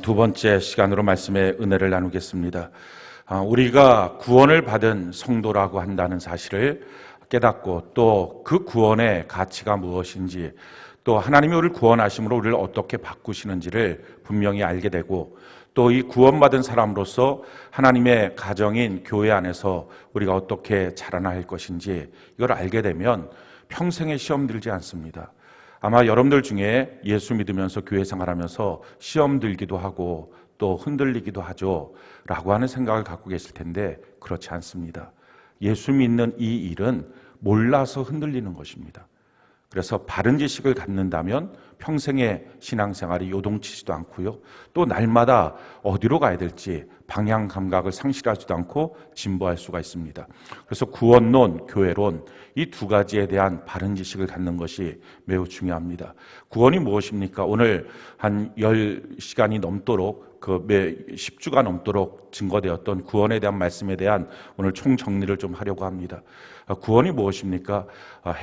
두 번째 시간으로 말씀의 은혜를 나누겠습니다. 우리가 구원을 받은 성도라고 한다는 사실을 깨닫고 또 그 구원의 가치가 무엇인지 또 하나님이 우리를 구원하심으로 우리를 어떻게 바꾸시는지를 분명히 알게 되고 또 이 구원받은 사람으로서 하나님의 가정인 교회 안에서 우리가 어떻게 자라나야 할 것인지 이걸 알게 되면 평생에 시험 들지 않습니다. 아마 여러분들 중에 예수 믿으면서 교회 생활하면서 시험 들기도 하고 또 흔들리기도 하죠 라고 하는 생각을 갖고 계실 텐데 그렇지 않습니다. 예수 믿는 이 일은 몰라서 흔들리는 것입니다. 그래서 바른 지식을 갖는다면 평생의 신앙생활이 요동치지도 않고요. 또 날마다 어디로 가야 될지 방향 감각을 상실하지도 않고 진보할 수가 있습니다. 그래서 구원론, 교회론 이 두 가지에 대한 바른 지식을 갖는 것이 매우 중요합니다. 구원이 무엇입니까? 오늘 한 10시간이 넘도록 매 10주가 넘도록 증거되었던 구원에 대한 말씀에 대한 오늘 총정리를 좀 하려고 합니다. 구원이 무엇입니까?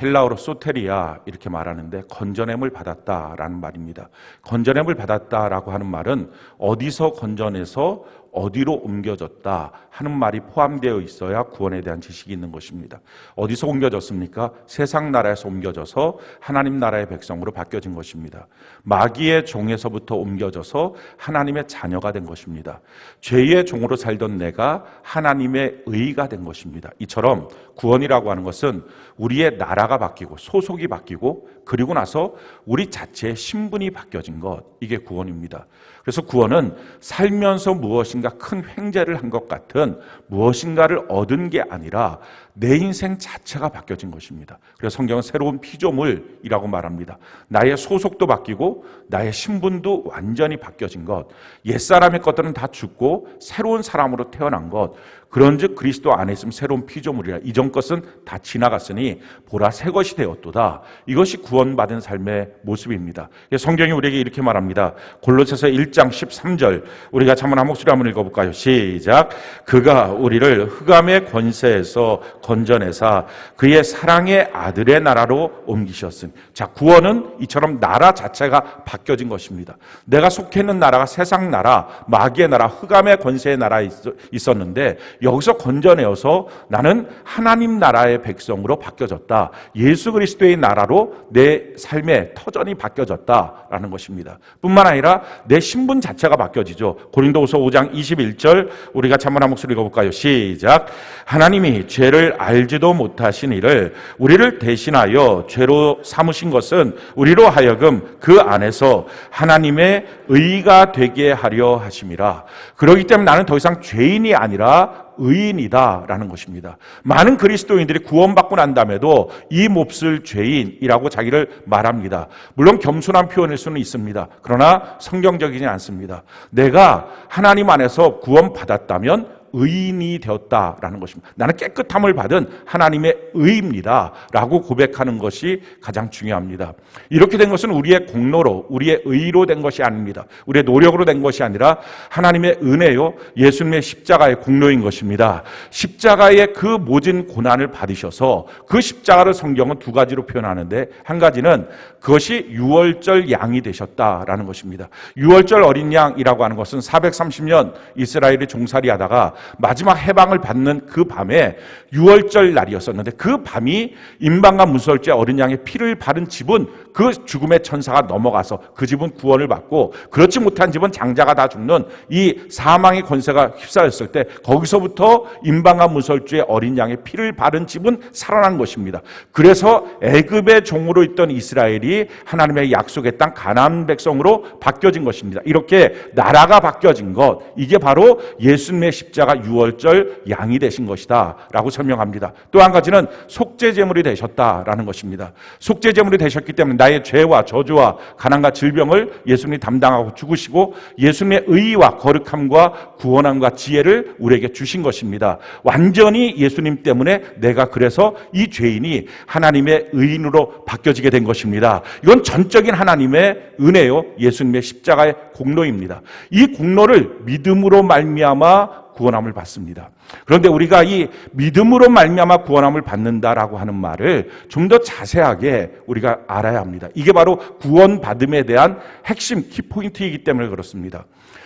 헬라어로 소테리아 이렇게 말하는데 건져냄을 받았다라는 말입니다. 건져냄을 받았다라고 하는 말은 어디서 건져내서 어디로 옮겨졌다 하는 말이 포함되어 있어야 구원에 대한 지식이 있는 것입니다. 어디서 옮겨졌습니까? 세상 나라에서 옮겨져서 하나님 나라의 백성으로 바뀌어진 것입니다. 마귀의 종에서부터 옮겨져서 하나님의 자녀가 된 것입니다. 죄의 종으로 살던 내가 하나님의 의가 된 것입니다. 이처럼 구원이라고 하는 것은 우리의 나라가 바뀌고 소속이 바뀌고 그리고 나서 우리 자체의 신분이 바뀌어진 것, 이게 구원입니다. 그래서 구원은 살면서 무엇인가 큰 횡재를 한 것 같은 무엇인가를 얻은 게 아니라 내 인생 자체가 바뀌어진 것입니다. 그래서 성경은 새로운 피조물이라고 말합니다. 나의 소속도 바뀌고 나의 신분도 완전히 바뀌어진 것, 옛사람의 것들은 다 죽고 새로운 사람으로 태어난 것, 그런즉 그리스도 안에 있으면 새로운 피조물이라. 이전 것은 다 지나갔으니 보라 새 것이 되었도다. 이것이 구원받은 삶의 모습입니다. 성경이 우리에게 이렇게 말합니다. 골로새서 1장 13절 우리가 한번 한 목소리 한번 읽어볼까요? 시작. 그가 우리를 흑암의 권세에서 건져내사 그의 사랑의 아들의 나라로 옮기셨으니. 자, 구원은 이처럼 나라 자체가 바뀌어진 것입니다. 내가 속해 있는 나라가 세상 나라, 마귀의 나라, 흑암의 권세의 나라에 있었는데 여기서 건져내어서 나는 하나님 나라의 백성으로 바뀌어졌다. 예수 그리스도의 나라로 내 삶의 터전이 바뀌어졌다라는 것입니다. 뿐만 아니라 내 신분 자체가 바뀌어지죠. 고린도후서 5장 21절 우리가 한번 한 목소리 읽어볼까요? 시작. 하나님이 죄를 알지도 못하신 이를 우리를 대신하여 죄로 삼으신 것은 우리로 하여금 그 안에서 하나님의 의가 되게 하려 하심이라. 그렇기 때문에 나는 더 이상 죄인이 아니라 의인이다라는 것입니다. 많은 그리스도인들이 구원받고 난 다음에도 이 몹쓸 죄인이라고 자기를 말합니다. 물론 겸손한 표현일 수는 있습니다. 그러나 성경적이지 않습니다. 내가 하나님 안에서 구원받았다면 의인이 되었다라는 것입니다. 나는 깨끗함을 받은 하나님의 의입니다 라고 고백하는 것이 가장 중요합니다. 이렇게 된 것은 우리의 공로로, 우리의 의로 된 것이 아닙니다. 우리의 노력으로 된 것이 아니라 하나님의 은혜요, 예수님의 십자가의 공로인 것입니다. 십자가의 그 모진 고난을 받으셔서 그 십자가를 성경은 두 가지로 표현하는데, 한 가지는 그것이 유월절 양이 되셨다라는 것입니다. 유월절 어린 양이라고 하는 것은 430년 이스라엘이 종살이하다가 마지막 해방을 받는 그 밤에 유월절 날이었었는데, 그 밤이 임방과 문설주의 어린 양의 피를 바른 집은 그 죽음의 천사가 넘어가서 그 집은 구원을 받고, 그렇지 못한 집은 장자가 다 죽는 이 사망의 권세가 휩싸였을 때 거기서부터 임방과 문설주의 어린 양의 피를 바른 집은 살아난 것입니다. 그래서 애굽의 종으로 있던 이스라엘이 하나님의 약속의 땅 가나안 백성으로 바뀌어진 것입니다. 이렇게 나라가 바뀌어진 것, 이게 바로 예수님의 십자가 유월절 양이 되신 것이다 라고 설명합니다. 또 한 가지는 속죄제물이 되셨다라는 것입니다. 속죄제물이 되셨기 때문에 나의 죄와 저주와 가난과 질병을 예수님이 담당하고 죽으시고 예수님의 의와 거룩함과 구원함과 지혜를 우리에게 주신 것입니다. 완전히 예수님 때문에 내가 그래서 이 죄인이 하나님의 의인으로 바뀌어지게 된 것입니다. 이건 전적인 하나님의 은혜요, 예수님의 십자가의 공로입니다. 이 공로를 믿음으로 말미암아 구원함을 받습니다. 그런데 우리가 이 믿음으로 말미암아 구원함을 받는다라고 하는 말을 좀 더 자세하게 우리가 알아야 합니다. 이게 바로 구원받음에 대한 핵심 키포인트이기 때문에 그렇습니다.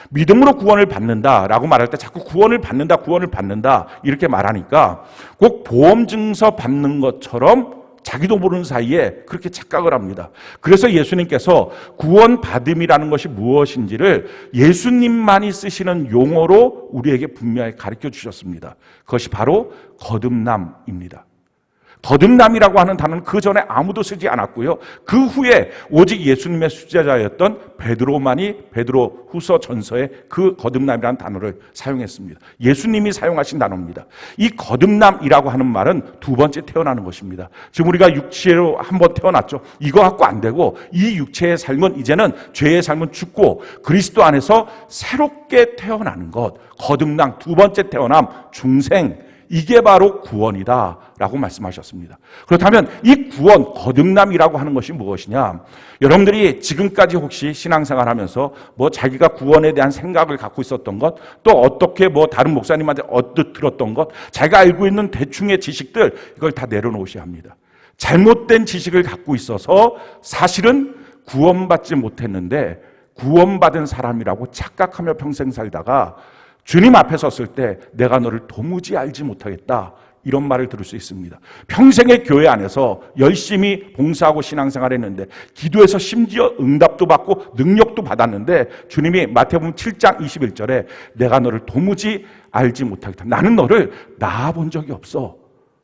믿음으로 구원을 받는다라고 말할 때 자꾸 구원을 받는다 이렇게 말하니까 꼭 보험증서 받는 것처럼 자기도 모르는 사이에 그렇게 착각을 합니다. 그래서 예수님께서 구원받음이라는 것이 무엇인지를 예수님만이 쓰시는 용어로 우리에게 분명히 가르쳐 주셨습니다. 그것이 바로 거듭남입니다. 거듭남이라고 하는 단어는 그 전에 아무도 쓰지 않았고요. 그 후에 오직 예수님의 수제자였던 베드로만이 베드로 후서 전서에 그 거듭남이라는 단어를 사용했습니다. 예수님이 사용하신 단어입니다. 이 거듭남이라고 하는 말은 두 번째 태어나는 것입니다. 지금 우리가 육체로 한번 태어났죠. 이거 갖고 안 되고 이 육체의 삶은 이제는 죄의 삶은 죽고 그리스도 안에서 새롭게 태어나는 것, 거듭남, 두 번째 태어남, 중생, 이게 바로 구원이다라고 말씀하셨습니다. 그렇다면 이 구원, 거듭남이라고 하는 것이 무엇이냐? 여러분들이 지금까지 혹시 신앙생활하면서 자기가 구원에 대한 생각을 갖고 있었던 것, 또 어떻게 다른 목사님한테 얻듯 들었던 것, 자기가 알고 있는 대충의 지식들, 이걸 다 내려놓으셔야 합니다. 잘못된 지식을 갖고 있어서 사실은 구원받지 못했는데 구원받은 사람이라고 착각하며 평생 살다가 주님 앞에 섰을 때 내가 너를 도무지 알지 못하겠다, 이런 말을 들을 수 있습니다. 평생의 교회 안에서 열심히 봉사하고 신앙생활 했는데 기도해서 심지어 응답도 받고 능력도 받았는데 주님이 마태복음 7장 21절에 내가 너를 도무지 알지 못하겠다, 나는 너를 낳아본 적이 없어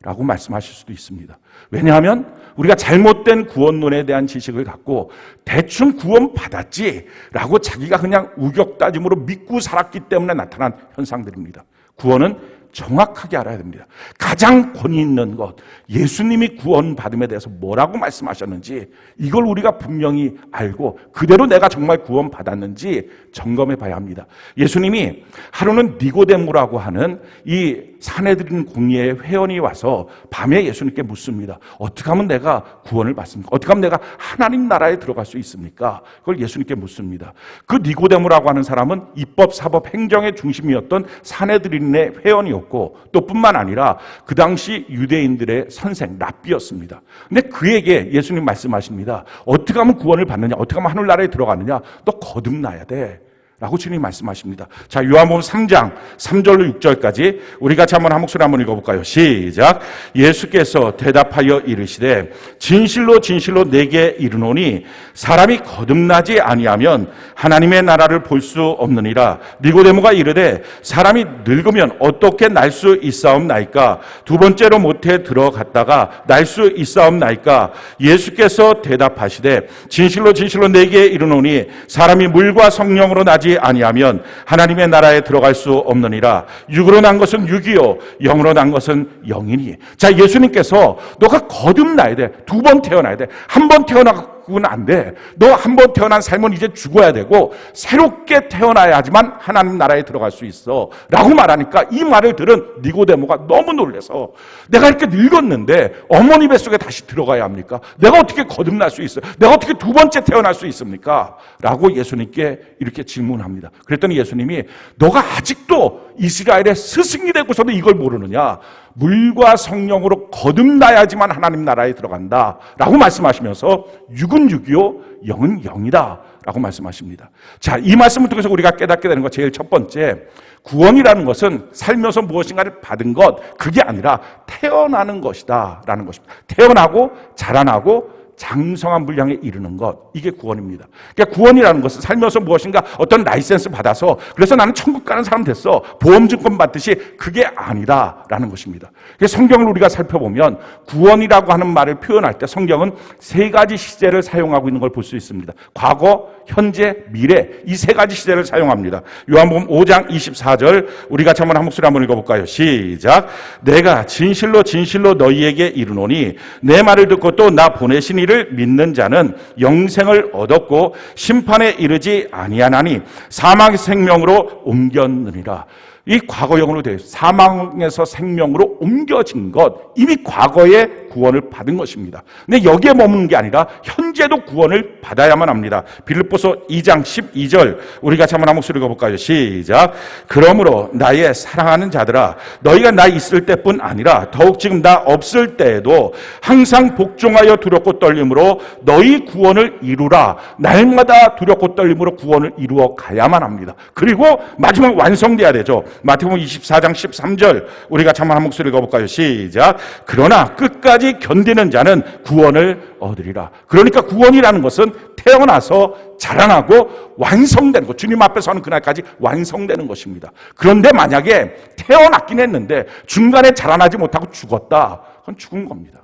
라고 말씀하실 수도 있습니다. 왜냐하면 우리가 잘못된 구원론에 대한 지식을 갖고 대충 구원 받았지 라고 자기가 그냥 우격다짐으로 믿고 살았기 때문에 나타난 현상들입니다. 구원은 정확하게 알아야 됩니다. 가장 권위 있는 것, 예수님이 구원받음에 대해서 뭐라고 말씀하셨는지 이걸 우리가 분명히 알고 그대로 내가 정말 구원받았는지 점검해 봐야 합니다. 예수님이 하루는 니고데모라고 하는 이 산헤드린 공의회 회원이 와서 밤에 예수님께 묻습니다. 어떻게 하면 내가 구원을 받습니까? 어떻게 하면 내가 하나님 나라에 들어갈 수 있습니까? 그걸 예수님께 묻습니다. 그 니고데모라고 하는 사람은 입법, 사법, 행정의 중심이었던 산헤드린의 회원이었고 또 뿐만 아니라 그 당시 유대인들의 선생, 랍비였습니다. 근데 그에게 예수님 말씀하십니다. 어떻게 하면 구원을 받느냐? 어떻게 하면 하늘나라에 들어가느냐? 너 거듭나야 돼 라고 주님 말씀하십니다. 자, 요한복음 3장 3절로 6절까지 우리 같이 한번 한 목소리 한번 읽어볼까요? 시작. 예수께서 대답하여 이르시되 진실로 진실로 내게 이르노니 사람이 거듭나지 아니하면 하나님의 나라를 볼 수 없느니라. 니고데모가 이르되 사람이 늙으면 어떻게 날 수 있사옵나이까? 두 번째로 모태에 들어갔다가 날 수 있사옵나이까? 예수께서 대답하시되 진실로 진실로 내게 이르노니 사람이 물과 성령으로 나지 아니하면 하나님의 나라에 들어갈 수 없느니라. 육으로 난 것은 육이요 영으로 난 것은 영이니. 자, 예수님께서 너가 거듭나야 돼. 두 번 태어나야 돼. 한 번 태어나고는 안 돼. 너 한 번 태어난 삶은 이제 죽어야 되고 새롭게 태어나야지만 하나님 나라에 들어갈 수 있어 라고 말하니까 이 말을 들은 니고데모가 너무 놀라서 내가 이렇게 늙었는데 어머니 뱃속에 다시 들어가야 합니까? 내가 어떻게 거듭날 수 있어요? 내가 어떻게 두 번째 태어날 수 있습니까? 라고 예수님께 이렇게 질문합니다. 그랬더니 예수님이 너가 아직도 이스라엘의 스승이 되고서도 이걸 모르느냐? 물과 성령으로 거듭나야지만 하나님 나라에 들어간다 라고 말씀하시면서 육은 육이요 영은 영이다 라고 말씀하십니다. 자, 이 말씀을 통해서 우리가 깨닫게 되는 것, 제일 첫 번째, 구원이라는 것은 살면서 무엇인가를 받은 것, 그게 아니라 태어나는 것이다 라는 것입니다. 태어나고 자라나고 장성한 분량에 이르는 것, 이게 구원입니다. 그러니까 구원이라는 것은 살면서 무엇인가 어떤 라이센스 받아서 그래서 나는 천국 가는 사람 됐어, 보험증권 받듯이, 그게 아니다라는 것입니다. 성경을 우리가 살펴보면 구원이라고 하는 말을 표현할 때 성경은 세 가지 시제를 사용하고 있는 걸 볼 수 있습니다. 과거, 현재, 미래, 이 세 가지 시제를 사용합니다. 요한복음 5장 24절 우리 같이 한번 한 목소리 한번 읽어볼까요? 시작. 내가 진실로 진실로 너희에게 이르노니 내 말을 듣고 또 나 보내신 이를 믿는 자는 영생을 얻었고 심판에 이르지 아니하나니 사망의 생명으로 옮겼느니라. 이 과거형으로 되어 있어요. 사망에서 생명으로 옮겨진 것, 이미 과거에 구원을 받은 것입니다. 근데 여기에 머무는 게 아니라 현재도 구원을 받아야만 합니다. 빌립보서 2장 12절 우리 같이 한번 한 목소리 읽어볼까요? 시작. 그러므로 나의 사랑하는 자들아, 너희가 나 있을 때뿐 아니라 더욱 지금 나 없을 때에도 항상 복종하여 두렵고 떨림으로 너희 구원을 이루라. 날마다 두렵고 떨림으로 구원을 이루어 가야만 합니다. 그리고 마지막 완성돼야 되죠. 마태복음 24장 13절 우리 같이 한번 한 목소리 읽어볼까요? 시작. 그러나 끝까지 견디는 자는 구원을 얻으리라. 그러니까 구원이라는 것은 태어나서 자라나고 완성되는 것, 주님 앞에 서는 그날까지 완성되는 것입니다. 그런데 만약에 태어났긴 했는데 중간에 자라나지 못하고 죽었다, 그건 죽은 겁니다.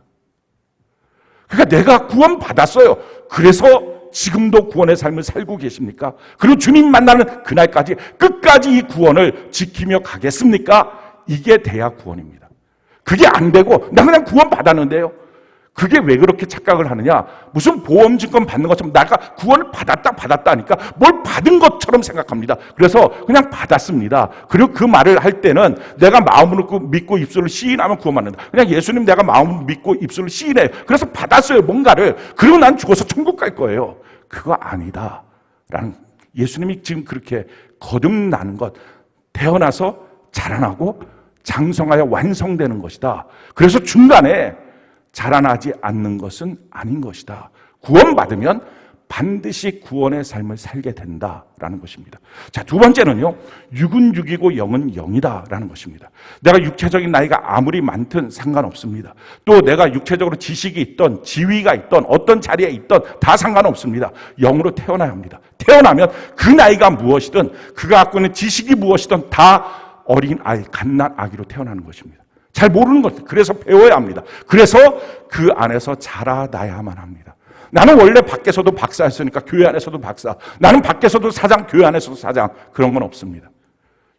그러니까 내가 구원 받았어요. 그래서 지금도 구원의 삶을 살고 계십니까? 그리고 주님 만나는 그날까지 끝까지 이 구원을 지키며 가겠습니까? 이게 돼야 구원입니다. 그게 안 되고 나 그냥 구원 받았는데요, 그게 왜 그렇게 착각을 하느냐? 무슨 보험증권 받는 것처럼 내가 구원을 받았다 하니까 뭘 받은 것처럼 생각합니다. 그래서 그냥 받았습니다. 그리고 그 말을 할 때는 내가 마음으로 믿고 입술로 시인하면 구원받는다. 그냥 예수님 내가 마음으로 믿고 입술로 시인해요. 그래서 받았어요, 뭔가를. 그리고 난 죽어서 천국 갈 거예요. 그거 아니다 라는, 예수님이 지금 그렇게 거듭나는 것, 태어나서 자라나고 장성하여 완성되는 것이다. 그래서 중간에 자라나지 않는 것은 아닌 것이다. 구원받으면 반드시 구원의 삶을 살게 된다라는 것입니다. 자, 두 번째는요, 육은 육이고 영은 영이다라는 것입니다. 내가 육체적인 나이가 아무리 많든 상관없습니다. 또 내가 육체적으로 지식이 있던 지위가 있던 어떤 자리에 있던 다 상관없습니다. 영으로 태어나야 합니다. 태어나면 그 나이가 무엇이든 그가 갖고 있는 지식이 무엇이든 다 어린 아이, 갓난 아기로 태어나는 것입니다. 잘 모르는 것, 그래서 배워야 합니다. 그래서 그 안에서 자라나야만 합니다. 나는 원래 밖에서도 박사였으니까 교회 안에서도 박사, 나는 밖에서도 사장, 교회 안에서도 사장, 그런 건 없습니다.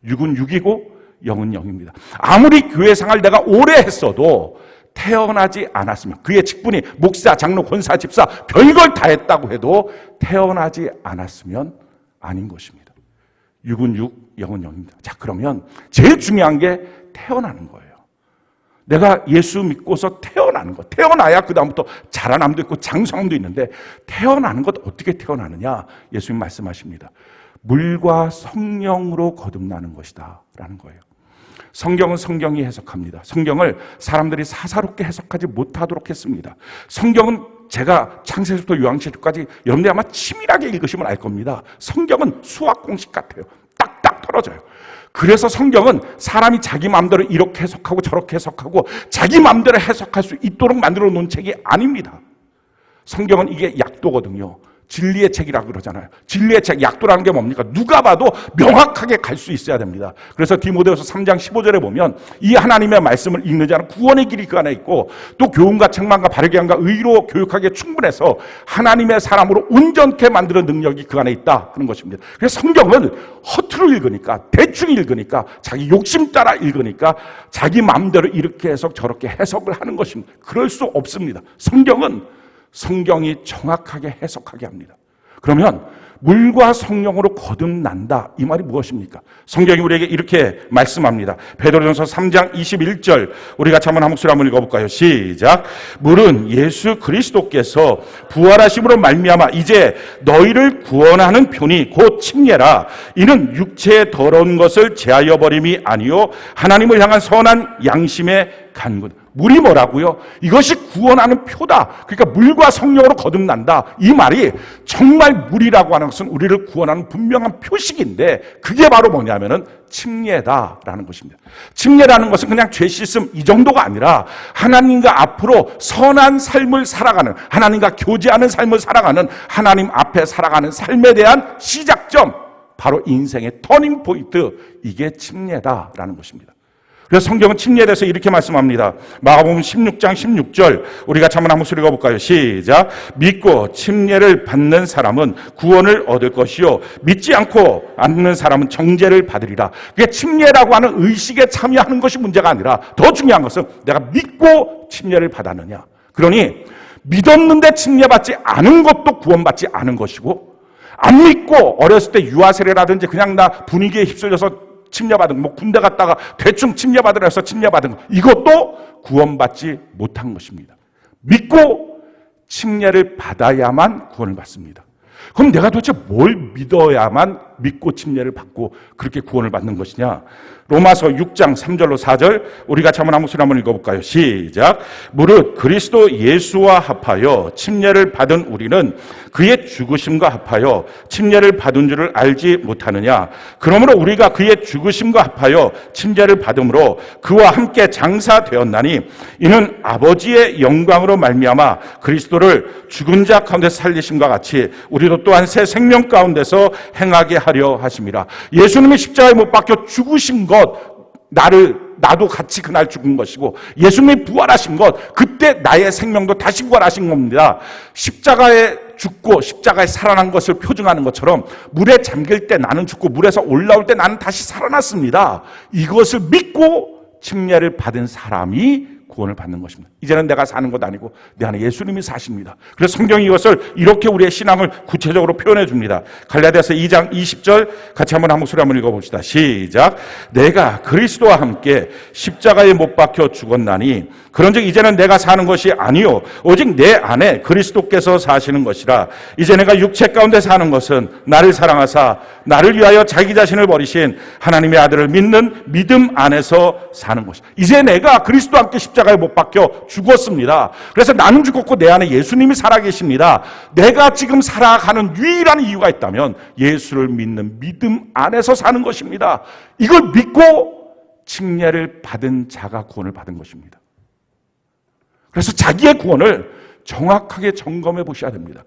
육은 육이고 영은 영입니다. 아무리 교회 생활 내가 오래 했어도 태어나지 않았으면, 그의 직분이 목사, 장로, 권사, 집사 별걸 다 했다고 해도 태어나지 않았으면 아닌 것입니다. 육은 육, 영은 영입니다. 자, 그러면 제일 중요한 게 태어나는 거예요. 내가 예수 믿고서 태어나는 것, 태어나야 그 다음부터 자라남도 있고 장성함도 있는데, 태어나는 것 어떻게 태어나느냐? 예수님 말씀하십니다. 물과 성령으로 거듭나는 것이다 라는 거예요. 성경은 성경이 해석합니다. 성경을 사람들이 사사롭게 해석하지 못하도록 했습니다. 성경은 제가 창세기부터 요한계시록까지 여러분들이 아마 치밀하게 읽으시면 알 겁니다. 성경은 수학 공식 같아요. 딱딱 떨어져요. 그래서 성경은 사람이 자기 마음대로 이렇게 해석하고 저렇게 해석하고 자기 마음대로 해석할 수 있도록 만들어 놓은 책이 아닙니다. 성경은 이게 약도거든요. 진리의 책이라고 그러잖아요. 진리의 책, 약도라는 게 뭡니까? 누가 봐도 명확하게 갈 수 있어야 됩니다. 그래서 디모데후서 3장 15절에 보면 이 하나님의 말씀을 읽는 자는 구원의 길이 그 안에 있고 또 교훈과 책망과 바르게 함과 의로 교육하기에 충분해서 하나님의 사람으로 온전케 만드는 능력이 그 안에 있다, 그런 것입니다. 그래서 성경은 허투루 읽으니까, 대충 읽으니까, 자기 욕심 따라 읽으니까 자기 마음대로 이렇게 해석 저렇게 해석을 하는 것입니다. 그럴 수 없습니다. 성경은 성경이 정확하게 해석하게 합니다. 그러면 물과 성령으로 거듭난다, 이 말이 무엇입니까? 성경이 우리에게 이렇게 말씀합니다. 베드로전서 3장 21절 우리 같이 한번 한 목소리 한번 읽어볼까요? 시작. 물은 예수 그리스도께서 부활하심으로 말미암아 이제 너희를 구원하는 표니 곧 침례라. 이는 육체의 더러운 것을 제하여 버림이 아니요 하나님을 향한 선한 양심의 간군. 물이 뭐라고요? 이것이 구원하는 표다. 그러니까 물과 성령으로 거듭난다, 이 말이 정말 물이라고 하는 것은 우리를 구원하는 분명한 표식인데, 그게 바로 뭐냐면은 침례다라는 것입니다. 침례라는 것은 그냥 죄 씻음 이 정도가 아니라 하나님과 앞으로 선한 삶을 살아가는, 하나님과 교제하는 삶을 살아가는, 하나님 앞에 살아가는 삶에 대한 시작점, 바로 인생의 터닝 포인트, 이게 침례다라는 것입니다. 그래서 성경은 침례에 대해서 이렇게 말씀합니다. 마가복음 16장 16절 우리 같이 한번 한 목소리 읽어볼까요? 시작. 믿고 침례를 받는 사람은 구원을 얻을 것이요 믿지 않고 않는 사람은 정죄를 받으리라. 그게 침례라고 하는 의식에 참여하는 것이 문제가 아니라 더 중요한 것은 내가 믿고 침례를 받았느냐. 그러니 믿었는데 침례받지 않은 것도 구원받지 않은 것이고, 안 믿고 어렸을 때 유아 세례라든지 그냥 나 분위기에 휩쓸려서 침례받은 거, 뭐 군대 갔다가 대충 침례받으라 해서 침례받은 거, 이것도 구원받지 못한 것입니다. 믿고 침례를 받아야만 구원을 받습니다. 그럼 내가 도대체 뭘 믿어야만 믿고 침례를 받고 그렇게 구원을 받는 것이냐? 로마서 6장 3절로 4절 우리 같이 한번 한번 읽어볼까요? 시작. 무릇 그리스도 예수와 합하여 침례를 받은 우리는 그의 죽으심과 합하여 침례를 받은 줄을 알지 못하느냐? 그러므로 우리가 그의 죽으심과 합하여 침례를 받음으로 그와 함께 장사되었나니 이는 아버지의 영광으로 말미암아 그리스도를 죽은 자 가운데서 살리심과 같이 우리도 또한 새 생명 가운데서 행하게 하려 하심이라. 예수님이 십자가에 못 박혀 죽으신 것, 나도 같이 그날 죽은 것이고, 예수님이 부활하신 것, 그때 나의 생명도 다시 부활하신 겁니다. 십자가에 죽고 십자가에 살아난 것을 표징하는 것처럼 물에 잠길 때 나는 죽고 물에서 올라올 때 나는 다시 살아났습니다. 이것을 믿고 침례를 받은 사람이 구원을 받는 것입니다. 이제는 내가 사는 것 아니고 내 안에 예수님이 사십니다. 그래서 성경이 이것을 이렇게 우리의 신앙을 구체적으로 표현해 줍니다. 갈라디아서 2장 20절 같이 한번 한 목소리 한번 읽어봅시다. 시작. 내가 그리스도와 함께 십자가에 못 박혀 죽었나니 그런즉 이제는 내가 사는 것이 아니요 오직 내 안에 그리스도께서 사시는 것이라. 이제 내가 육체 가운데 사는 것은 나를 사랑하사 나를 위하여 자기 자신을 버리신 하나님의 아들을 믿는 믿음 안에서 사는 것이다. 이제 내가 그리스도와 함께 십자가에 못 박혀 죽었습니다. 그래서 나는 죽었고 내 안에 예수님이 살아계십니다. 내가 지금 살아가는 유일한 이유가 있다면 예수를 믿는 믿음 안에서 사는 것입니다. 이걸 믿고 침례를 받은 자가 구원을 받은 것입니다. 그래서 자기의 구원을 정확하게 점검해 보셔야 됩니다.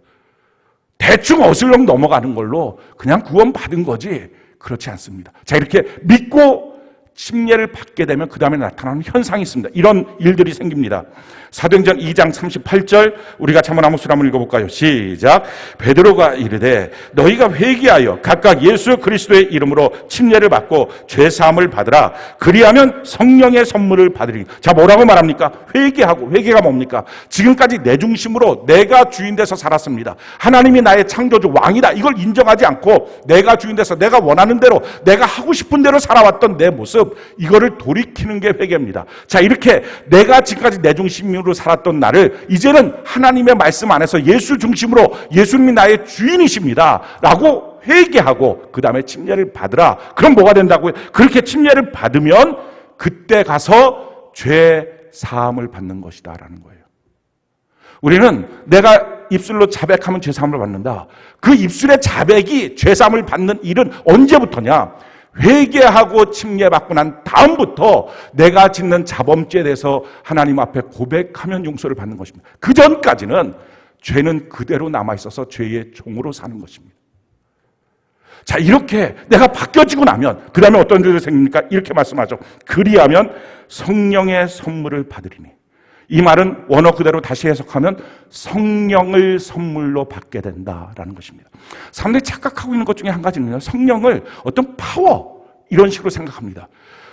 대충 어슬렁 넘어가는 걸로 그냥 구원 받은 거지 그렇지 않습니다. 자, 이렇게 믿고 침례를 받게 되면 그 다음에 나타나는 현상이 있습니다. 이런 일들이 생깁니다. 사도행전 2장 38절 우리 같이 한번 목소리 한번 읽어볼까요? 시작. 베드로가 이르되 너희가 회개하여 각각 예수 그리스도의 이름으로 침례를 받고 죄사함을 받으라. 그리하면 성령의 선물을 받으리. 자, 뭐라고 말합니까? 회개하고. 회개가 뭡니까? 지금까지 내 중심으로 내가 주인 돼서 살았습니다. 하나님이 나의 창조주 왕이다. 이걸 인정하지 않고 내가 주인 돼서 내가 원하는 대로 내가 하고 싶은 대로 살아왔던 내 모습, 이거를 돌이키는 게 회개입니다. 자, 이렇게 내가 지금까지 내 중심으로 살았던 나를 이제는 하나님의 말씀 안에서 예수 중심으로 예수님이 나의 주인이십니다 라고 회개하고 그 다음에 침례를 받으라. 그럼 뭐가 된다고요? 그렇게 침례를 받으면 그때 가서 죄 사함을 받는 것이다 라는 거예요. 우리는 내가 입술로 자백하면 죄 사함을 받는다. 그 입술의 자백이 죄 사함을 받는 일은 언제부터냐? 회개하고 침례받고 난 다음부터 내가 짓는 자범죄에 대해서 하나님 앞에 고백하면 용서를 받는 것입니다. 그 전까지는 죄는 그대로 남아있어서 죄의 종으로 사는 것입니다. 자, 이렇게 내가 바뀌어지고 나면 그 다음에 어떤 일이 생깁니까? 이렇게 말씀하죠. 그리하면 성령의 선물을 받으리니. 이 말은 원어 그대로 다시 해석하면 성령을 선물로 받게 된다라는 것입니다. 사람들이 착각하고 있는 것 중에 한 가지는요, 성령을 어떤 파워 이런 식으로 생각합니다.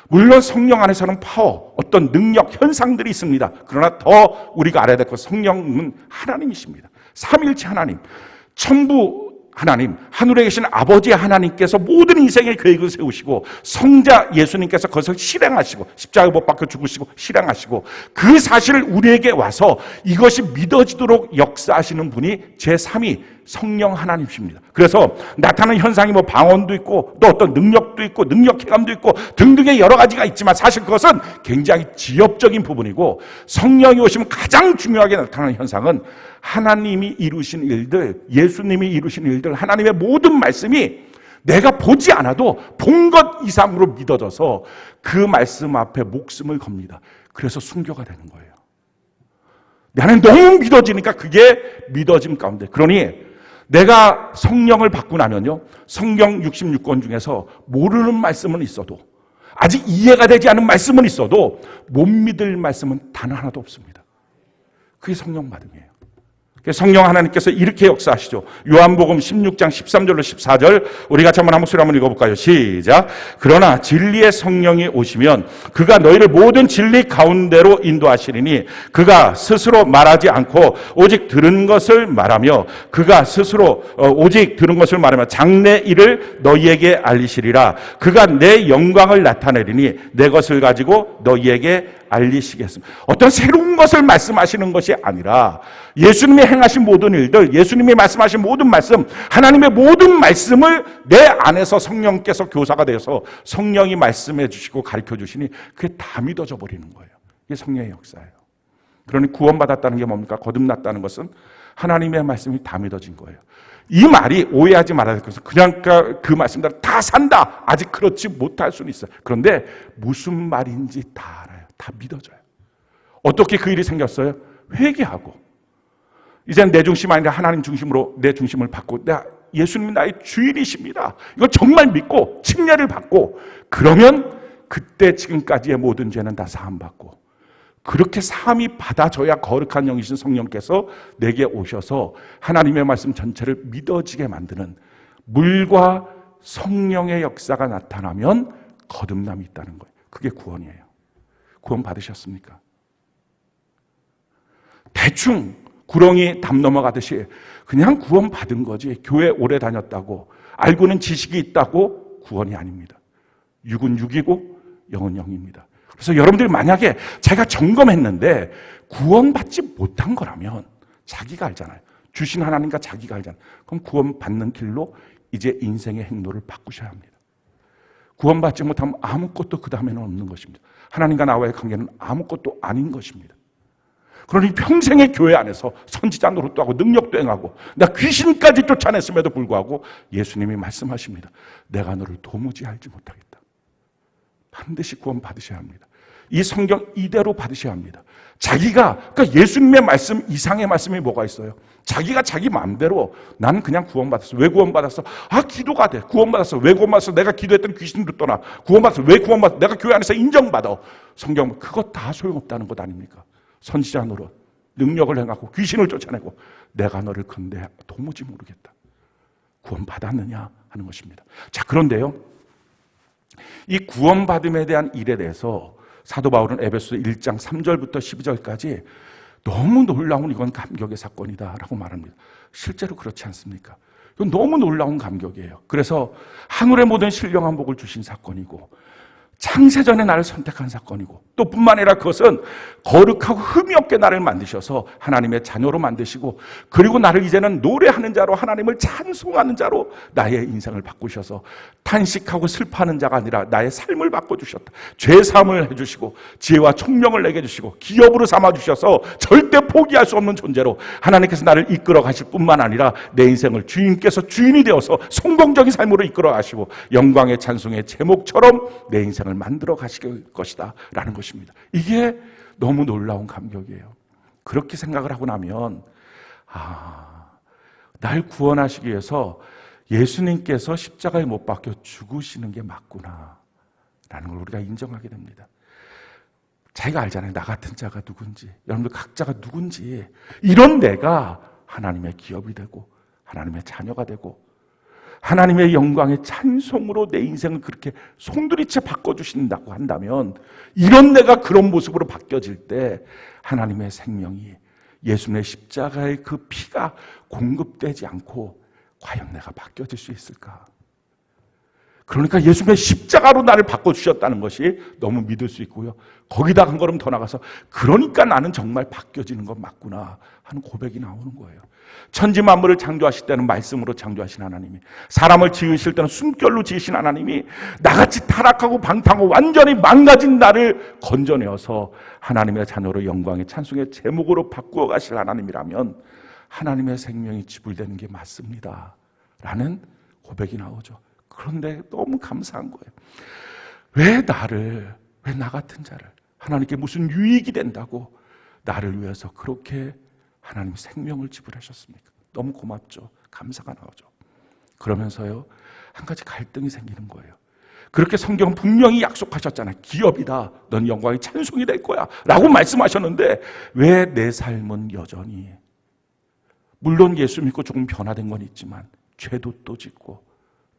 물론 성령 안에서는 파워, 어떤 능력, 현상들이 있습니다. 그러나 더 우리가 알아야 될 것, 성령은 하나님이십니다. 삼일체 하나님, 천부 하나님, 하늘에 계신 아버지 하나님께서 모든 인생의 계획을 세우시고 성자 예수님께서 그것을 실행하시고 십자가에 못 박혀 죽으시고 실행하시고 그 사실을 우리에게 와서 이것이 믿어지도록 역사하시는 분이 제3위 성령 하나님이십니다. 그래서 나타나는 현상이 뭐 방언도 있고 또 어떤 능력도 있고 능력 해감도 있고 등등의 여러 가지가 있지만 사실 그것은 굉장히 지엽적인 부분이고 성령이 오시면 가장 중요하게 나타나는 현상은 하나님이 이루신 일들, 예수님이 이루신 일들, 하나님의 모든 말씀이 내가 보지 않아도 본 것 이상으로 믿어져서 그 말씀 앞에 목숨을 겁니다. 그래서 순교가 되는 거예요. 나는 너무 믿어지니까 그게 믿어짐 가운데. 그러니 내가 성령을 받고 나면요, 성경 66권 중에서 모르는 말씀은 있어도, 아직 이해가 되지 않은 말씀은 있어도 못 믿을 말씀은 단 하나도 없습니다. 그게 성령 받음이에요. 성령 하나님께서 이렇게 역사하시죠. 요한복음 16장 13절로 14절 우리 같이 한번 한 목소리 한번 읽어볼까요? 시작. 그러나 진리의 성령이 오시면 그가 너희를 모든 진리 가운데로 인도하시리니 그가 스스로 말하지 않고 오직 들은 것을 말하며 그가 스스로 오직 들은 것을 말하며 장래 일을 너희에게 알리시리라. 그가 내 영광을 나타내리니 내 것을 가지고 너희에게 알리시겠습니다. 어떤 새로운 것을 말씀하시는 것이 아니라 예수님이 행하신 모든 일들, 예수님이 말씀하신 모든 말씀, 하나님의 모든 말씀을 내 안에서 성령께서 교사가 되어서 성령이 말씀해 주시고 가르쳐 주시니 그게 다 믿어져 버리는 거예요. 이게 성령의 역사예요. 그러니 구원받았다는 게 뭡니까? 거듭났다는 것은 하나님의 말씀이 다 믿어진 거예요. 이 말이 오해하지 말아야 될 것은 그냥 그 말씀대로 다 산다. 아직 그렇지 못할 수는 있어요. 그런데 무슨 말인지 다 알아요. 다 믿어져요. 어떻게 그 일이 생겼어요? 회개하고 이제는 내 중심 아니라 하나님 중심으로 내 중심을 받고 예수님이 나의 주인이십니다. 이걸 정말 믿고 침례를 받고 그러면 그때 지금까지의 모든 죄는 다 사함받고 그렇게 사함이 받아져야 거룩한 영이신 성령께서 내게 오셔서 하나님의 말씀 전체를 믿어지게 만드는 물과 성령의 역사가 나타나면 거듭남이 있다는 거예요. 그게 구원이에요. 구원 받으셨습니까? 대충 구렁이 담 넘어가듯이 그냥 구원 받은 거지 교회 오래 다녔다고 알고는 지식이 있다고 구원이 아닙니다. 육은 육이고 영은 영입니다. 그래서 여러분들이 만약에 자기가 점검했는데 구원받지 못한 거라면 자기가 알잖아요. 주신 하나님과 자기가 알잖아요. 그럼 구원받는 길로 이제 인생의 행로를 바꾸셔야 합니다. 구원받지 못하면 아무것도 그 다음에는 없는 것입니다. 하나님과 나와의 관계는 아무것도 아닌 것입니다. 그러니 평생의 교회 안에서 선지자 노릇도 하고 능력도 행하고 나 귀신까지 쫓아냈음에도 불구하고 예수님이 말씀하십니다. 내가 너를 도무지 알지 못하겠다. 반드시 구원 받으셔야 합니다. 이 성경 이대로 받으셔야 합니다. 그러니까 예수님의 말씀 이상의 말씀이 뭐가 있어요? 자기가 자기 마음대로 나는 그냥 구원받았어. 왜 구원받았어? 기도가 돼. 구원받았어. 왜 구원받았어? 내가 기도했던 귀신도 떠나. 구원받았어. 왜 구원받았어? 내가 교회 안에서 인정받아. 성경 그거 다 소용없다는 것 아닙니까? 선지자 노릇, 능력을 행하고 귀신을 쫓아내고 내가 너를 근데 도무지 모르겠다. 구원받았느냐 하는 것입니다. 자, 그런데요. 이 구원받음에 대한 일에 대해서 사도 바울은 에베소서 1장 3절부터 12절까지 너무 놀라운 이건 감격의 사건이다라고 말합니다. 실제로 그렇지 않습니까? 이건 너무 놀라운 감격이에요. 그래서 하늘의 모든 신령한 복을 주신 사건이고 창세전에 나를 선택한 사건이고 또 뿐만 아니라 그것은 거룩하고 흠이 없게 나를 만드셔서 하나님의 자녀로 만드시고 그리고 나를 이제는 노래하는 자로 하나님을 찬송하는 자로 나의 인생을 바꾸셔서 탄식하고 슬퍼하는 자가 아니라 나의 삶을 바꿔주셨다. 죄사함을 해주시고 지혜와 총명을 내게 주시고 기업으로 삼아주셔서 절대 포기할 수 없는 존재로 하나님께서 나를 이끌어 가실 뿐만 아니라 내 인생을 주인께서 주인이 되어서 성공적인 삶으로 이끌어 가시고 영광의 찬송의 제목처럼 내 인생을 만들어 가실 것이다 라는 것입니다. 이게 너무 놀라운 감격이에요. 그렇게 생각을 하고 나면 날 구원하시기 위해서 예수님께서 십자가에 못 박혀 죽으시는 게 맞구나 라는 걸 우리가 인정하게 됩니다. 자기가 알잖아요. 나 같은 자가 누군지, 여러분들 각자가 누군지. 이런 내가 하나님의 기업이 되고 하나님의 자녀가 되고 하나님의 영광의 찬송으로 내 인생을 그렇게 송두리째 바꿔주신다고 한다면 이런 내가 그런 모습으로 바뀌어질 때 하나님의 생명이 예수님의 십자가의 그 피가 공급되지 않고 과연 내가 바뀌어질 수 있을까? 그러니까 예수님의 십자가로 나를 바꿔주셨다는 것이 너무 믿을 수 있고요. 거기다 한 걸음 더 나가서 그러니까 나는 정말 바뀌어지는 건 맞구나 하는 고백이 나오는 거예요. 천지 만물을 창조하실 때는 말씀으로 창조하신 하나님이, 사람을 지으실 때는 숨결로 지으신 하나님이 나같이 타락하고 방탕하고 완전히 망가진 나를 건져내어서 하나님의 자녀로 영광의 찬송의 제목으로 바꾸어 가실 하나님이라면 하나님의 생명이 지불되는 게 맞습니다 라는 고백이 나오죠. 그런데 너무 감사한 거예요. 왜 나 같은 자를, 하나님께 무슨 유익이 된다고 나를 위해서 그렇게 하나님 생명을 지불하셨습니까? 너무 고맙죠. 감사가 나오죠. 그러면서요, 한 가지 갈등이 생기는 거예요. 그렇게 성경은 분명히 약속하셨잖아요. 기업이다. 넌 영광의 찬송이 될 거야 라고 말씀하셨는데 왜 내 삶은 여전히 물론 예수 믿고 조금 변화된 건 있지만 죄도 또 짓고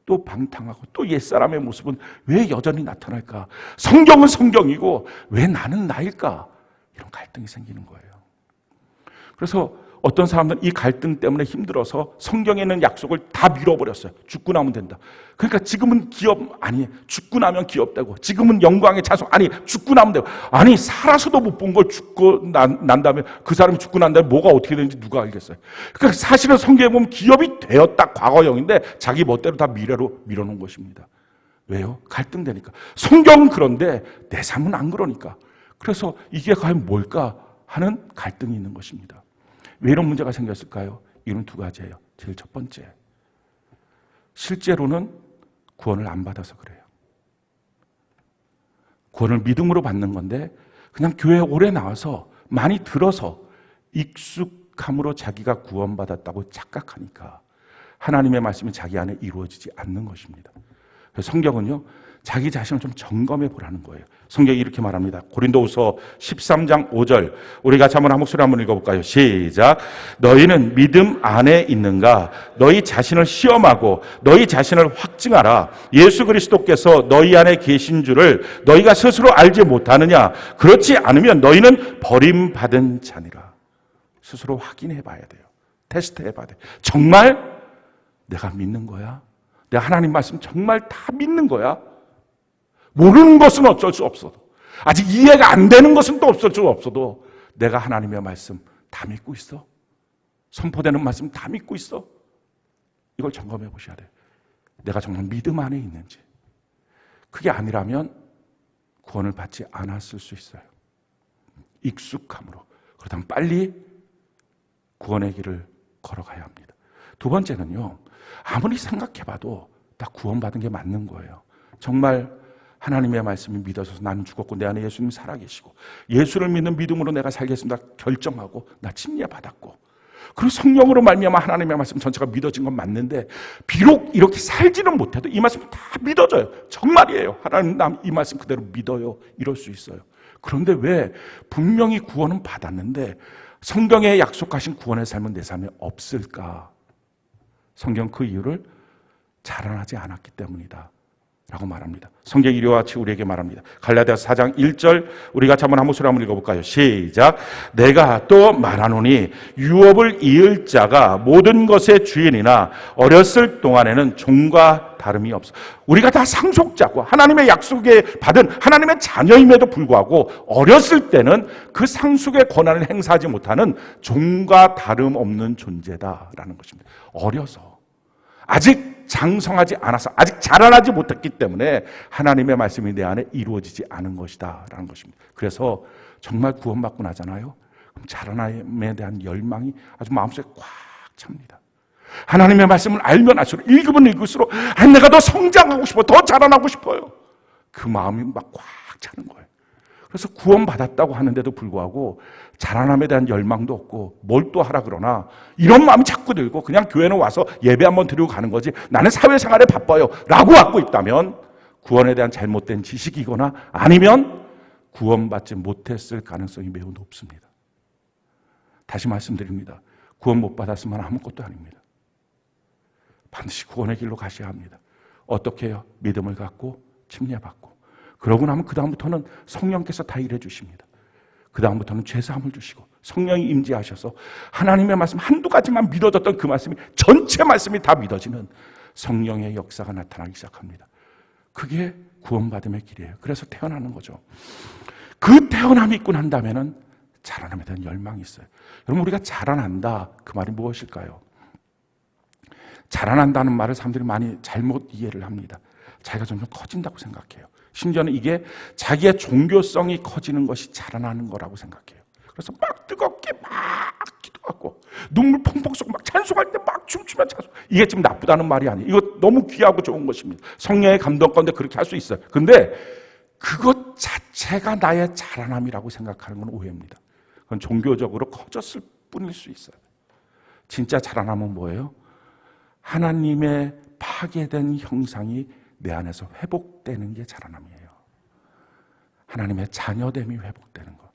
또 방탕하고 또 옛사람의 모습은 왜 여전히 나타날까? 성경은 성경이고 왜 나는 나일까? 이런 갈등이 생기는 거예요. 그래서 어떤 사람들은 이 갈등 때문에 힘들어서 성경에 있는 약속을 다 밀어버렸어요. 죽고 나면 된다. 그러니까 지금은 기업, 아니 죽고 나면 기업 되고, 지금은 영광의 찬송, 아니 죽고 나면 되고, 아니 살아서도 못 본 걸 죽고 난 다음에, 그 사람이 죽고 난 다음에 뭐가 어떻게 되는지 누가 알겠어요. 그러니까 사실은 성경에 보면 기업이 되었다 과거형인데 자기 멋대로 다 미래로 밀어놓은 것입니다. 왜요? 갈등되니까. 성경은 그런데 내 삶은 안 그러니까. 그래서 이게 과연 뭘까 하는 갈등이 있는 것입니다. 왜 이런 문제가 생겼을까요? 이유는 두 가지예요. 제일 첫 번째, 실제로는 구원을 안 받아서 그래요. 구원을 믿음으로 받는 건데 그냥 교회에 오래 나와서 많이 들어서 익숙함으로 자기가 구원받았다고 착각하니까 하나님의 말씀이 자기 안에 이루어지지 않는 것입니다. 그래서 성경은요, 자기 자신을 좀 점검해 보라는 거예요. 성경이 이렇게 말합니다. 고린도후서 13장 5절, 우리 같이 한번 한 목소리 한번 읽어볼까요? 시작. 너희는 믿음 안에 있는가? 너희 자신을 시험하고 너희 자신을 확증하라. 예수 그리스도께서 너희 안에 계신 줄을 너희가 스스로 알지 못하느냐? 그렇지 않으면 너희는 버림받은 자니라. 스스로 확인해 봐야 돼요. 테스트해 봐야 돼요. 정말 내가 믿는 거야? 내가 하나님 말씀 정말 다 믿는 거야? 모르는 것은 어쩔 수 없어도, 아직 이해가 안 되는 것은 또 어쩔 수 없어도 내가 하나님의 말씀 다 믿고 있어? 선포되는 말씀 다 믿고 있어? 이걸 점검해 보셔야 돼요. 내가 정말 믿음 안에 있는지. 그게 아니라면 구원을 받지 않았을 수 있어요. 익숙함으로. 그렇다면 빨리 구원의 길을 걸어가야 합니다. 두 번째는요, 아무리 생각해봐도 다 구원받은 게 맞는 거예요. 정말 하나님의 말씀이 믿어져서 나는 죽었고 내 안에 예수님이 살아계시고 예수를 믿는 믿음으로 내가 살겠습니다 결정하고 나 침례받았고, 그리고 성령으로 말미암아 하나님의 말씀 전체가 믿어진 건 맞는데, 비록 이렇게 살지는 못해도 이 말씀 다 믿어져요. 정말이에요. 하나님 나 이 말씀 그대로 믿어요. 이럴 수 있어요. 그런데 왜 분명히 구원은 받았는데 성경에 약속하신 구원의 삶은 내 삶에 없을까? 성경 그 이유를 자라나지 않았기 때문이다 라고 말합니다. 성경이 이와 같이 우리에게 말합니다. 갈라디아서 4장 1절, 우리 같이 한번 한 목소리 한번 읽어볼까요? 시작. 내가 또 말하노니 유업을 이을 자가 모든 것의 주인이나 어렸을 동안에는 종과 다름이 없어. 우리가 다 상속자고 하나님의 약속에 받은 하나님의 자녀임에도 불구하고 어렸을 때는 그 상속의 권한을 행사하지 못하는 종과 다름없는 존재다라는 것입니다. 어려서, 아직 장성하지 않아서, 아직 자라나지 못했기 때문에 하나님의 말씀이 내 안에 이루어지지 않은 것이다 라는 것입니다. 그래서 정말 구원받고 나잖아요. 그럼 자라남에 대한 열망이 아주 마음속에 꽉 찹니다. 하나님의 말씀을 알면 알수록, 읽으면 읽을수록 내가 더 성장하고 싶어, 더 자라나고 싶어요. 그 마음이 막 꽉 차는 거예요. 그래서 구원받았다고 하는데도 불구하고 자라남에 대한 열망도 없고 뭘 또 하라 그러나 이런 마음이 자꾸 들고 그냥 교회는 와서 예배 한번 드리고 가는 거지 나는 사회생활에 바빠요 라고 갖고 있다면 구원에 대한 잘못된 지식이거나 아니면 구원받지 못했을 가능성이 매우 높습니다. 다시 말씀드립니다. 구원 못 받았으면 아무것도 아닙니다. 반드시 구원의 길로 가셔야 합니다. 어떻게 해요? 믿음을 갖고 침례받고, 그러고 나면 그 다음부터는 성령께서 다 일해 주십니다. 그 다음부터는 죄사함을 주시고 성령이 임재하셔서 하나님의 말씀 한두 가지만 믿어졌던 그 말씀이 전체 말씀이 다 믿어지는 성령의 역사가 나타나기 시작합니다. 그게 구원받음의 길이에요. 그래서 태어나는 거죠. 그 태어남이 있고 난 다음에는 자라남에 대한 열망이 있어요. 여러분, 우리가 자라난다, 그 말이 무엇일까요? 자라난다는 말을 사람들이 많이 잘못 이해를 합니다. 자기가 점점 커진다고 생각해요. 심지어는 이게 자기의 종교성이 커지는 것이 자라나는 거라고 생각해요. 그래서 막 뜨겁게 막 기도하고 눈물 펑펑 쏘고 막 찬송할 때 막 춤추면 찬송. 이게 지금 나쁘다는 말이 아니에요. 이거 너무 귀하고 좋은 것입니다. 성령의 감동 가운데 그렇게 할 수 있어요. 근데 그것 자체가 나의 자라남이라고 생각하는 건 오해입니다. 그건 종교적으로 커졌을 뿐일 수 있어요. 진짜 자라남은 뭐예요? 하나님의 파괴된 형상이 내 안에서 회복되는 게 자라남이에요. 하나님의 자녀됨이 회복되는 것.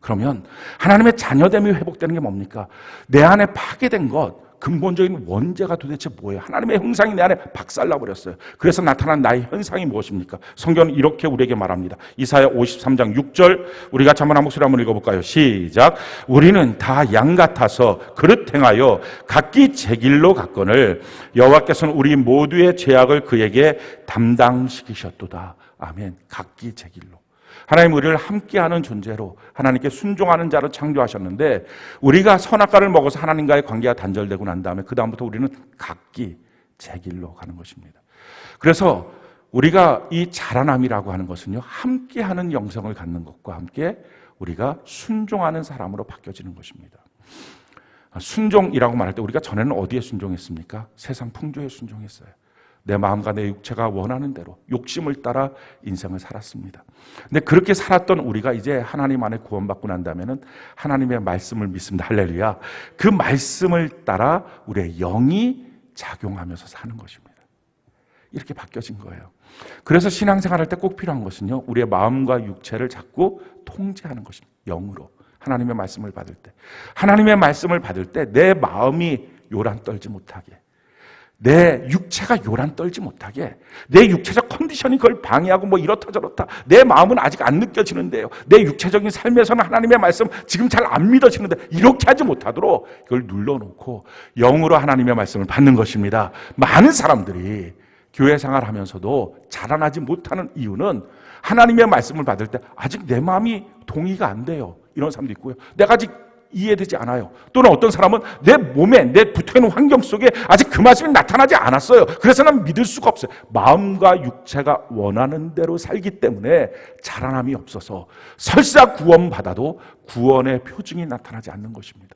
그러면 하나님의 자녀됨이 회복되는 게 뭡니까? 내 안에 파괴된 것, 근본적인 원죄가 도대체 뭐예요? 하나님의 형상이 내 안에 박살나버렸어요. 그래서 나타난 나의 현상이 무엇입니까? 성경은 이렇게 우리에게 말합니다. 이사야 53장 6절, 우리 같이 한번 한 목소리 한번 읽어볼까요? 시작. 우리는 다 양 같아서 그릇 행하여 각기 제 길로 갔거늘 여호와께서는 우리 모두의 죄악을 그에게 담당시키셨도다. 아멘. 각기 제 길로. 하나님 우리를 함께하는 존재로 하나님께 순종하는 자로 창조하셨는데, 우리가 선악과를 먹어서 하나님과의 관계가 단절되고 난 다음에 그 다음부터 우리는 각기 제 길로 가는 것입니다. 그래서 우리가 이 자라남이라고 하는 것은요, 함께하는 영성을 갖는 것과 함께 우리가 순종하는 사람으로 바뀌어지는 것입니다. 순종이라고 말할 때 우리가 전에는 어디에 순종했습니까? 세상 풍조에 순종했어요. 내 마음과 내 육체가 원하는 대로 욕심을 따라 인생을 살았습니다. 근데 그렇게 살았던 우리가 이제 하나님 안에 구원받고 난 다음에는 하나님의 말씀을 믿습니다. 할렐루야. 그 말씀을 따라 우리의 영이 작용하면서 사는 것입니다. 이렇게 바뀌어진 거예요. 그래서 신앙생활할 때 꼭 필요한 것은요, 우리의 마음과 육체를 자꾸 통제하는 것입니다. 영으로. 하나님의 말씀을 받을 때. 하나님의 말씀을 받을 때 내 마음이 요란 떨지 못하게, 내 육체가 요란 떨지 못하게, 내 육체적 컨디션이 그걸 방해하고 뭐 이렇다 저렇다, 내 마음은 아직 안 느껴지는데요, 내 육체적인 삶에서는 하나님의 말씀 지금 잘 안 믿어지는데, 이렇게 하지 못하도록 이걸 눌러놓고 영으로 하나님의 말씀을 받는 것입니다. 많은 사람들이 교회 생활하면서도 자라나지 못하는 이유는 하나님의 말씀을 받을 때 아직 내 마음이 동의가 안 돼요. 이런 사람도 있고요. 내가 아직 이해되지 않아요. 또는 어떤 사람은 내 몸에, 내 붙어있는 환경 속에 아직 그 말씀이 나타나지 않았어요. 그래서 난 믿을 수가 없어요. 마음과 육체가 원하는 대로 살기 때문에 자라남이 없어서 설사 구원받아도 구원의 표징이 나타나지 않는 것입니다.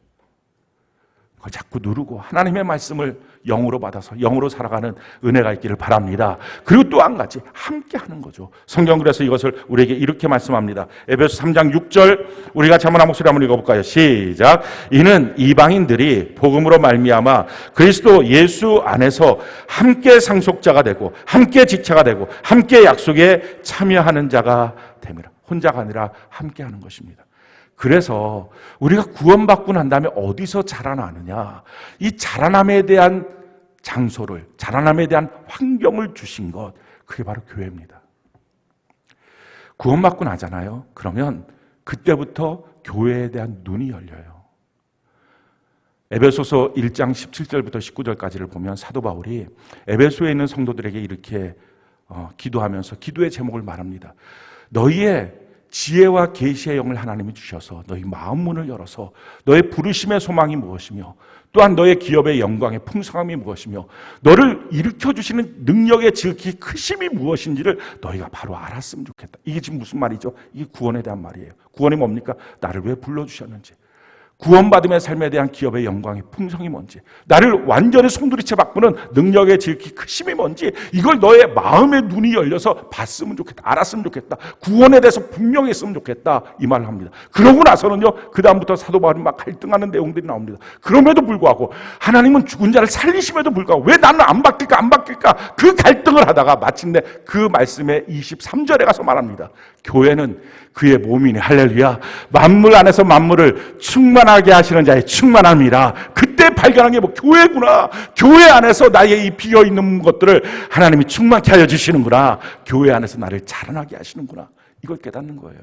그걸 자꾸 누르고 하나님의 말씀을 영으로 받아서 영으로 살아가는 은혜가 있기를 바랍니다. 그리고 또 한 가지, 함께 하는 거죠. 성경 그래서 이것을 우리에게 이렇게 말씀합니다. 에베소 3장 6절, 우리 같이 한번 한 목소리 한번 읽어볼까요? 시작. 이는 이방인들이 복음으로 말미암아 그리스도 예수 안에서 함께 상속자가 되고 함께 지체가 되고 함께 약속에 참여하는 자가 됩니다. 혼자가 아니라 함께 하는 것입니다. 그래서 우리가 구원받고 난 다음에 어디서 자라나느냐, 이 자라남에 대한 장소를, 자라남에 대한 환경을 주신 것, 그게 바로 교회입니다. 구원받고 나잖아요. 그러면 그때부터 교회에 대한 눈이 열려요. 에베소서 1장 17절부터 19절까지를 보면 사도 바울이 에베소에 있는 성도들에게 이렇게 기도하면서 기도의 제목을 말합니다. 너희의 지혜와 계시의 영을 하나님이 주셔서 너희 마음 문을 열어서 너의 부르심의 소망이 무엇이며 또한 너의 기업의 영광의 풍성함이 무엇이며 너를 일으켜주시는 능력의 지극히 크심이 무엇인지를 너희가 바로 알았으면 좋겠다. 이게 지금 무슨 말이죠? 이게 구원에 대한 말이에요. 구원이 뭡니까? 나를 왜 불러주셨는지, 구원받음의 삶에 대한 기업의 영광의 풍성이 뭔지, 나를 완전히 송두리째 바꾸는 능력의 지극히 크심이 뭔지, 이걸 너의 마음의 눈이 열려서 봤으면 좋겠다, 알았으면 좋겠다, 구원에 대해서 분명했으면 좋겠다, 이 말을 합니다. 그러고 나서는요, 그 다음부터 사도 바울이 막 갈등하는 내용들이 나옵니다. 그럼에도 불구하고 하나님은 죽은 자를 살리심에도 불구하고 왜 나는 안 바뀔까 그 갈등을 하다가 마침내 그 말씀의 23절에 가서 말합니다. 교회는 그의 몸이니, 할렐루야, 만물 안에서 만물을 충만하게 하시는 자의 충만함이라. 그때 발견한 게 뭐 교회구나. 교회 안에서 나의 이 비어있는 것들을 하나님이 충만케 하여 주시는구나. 교회 안에서 나를 자라나게 하시는구나. 이걸 깨닫는 거예요.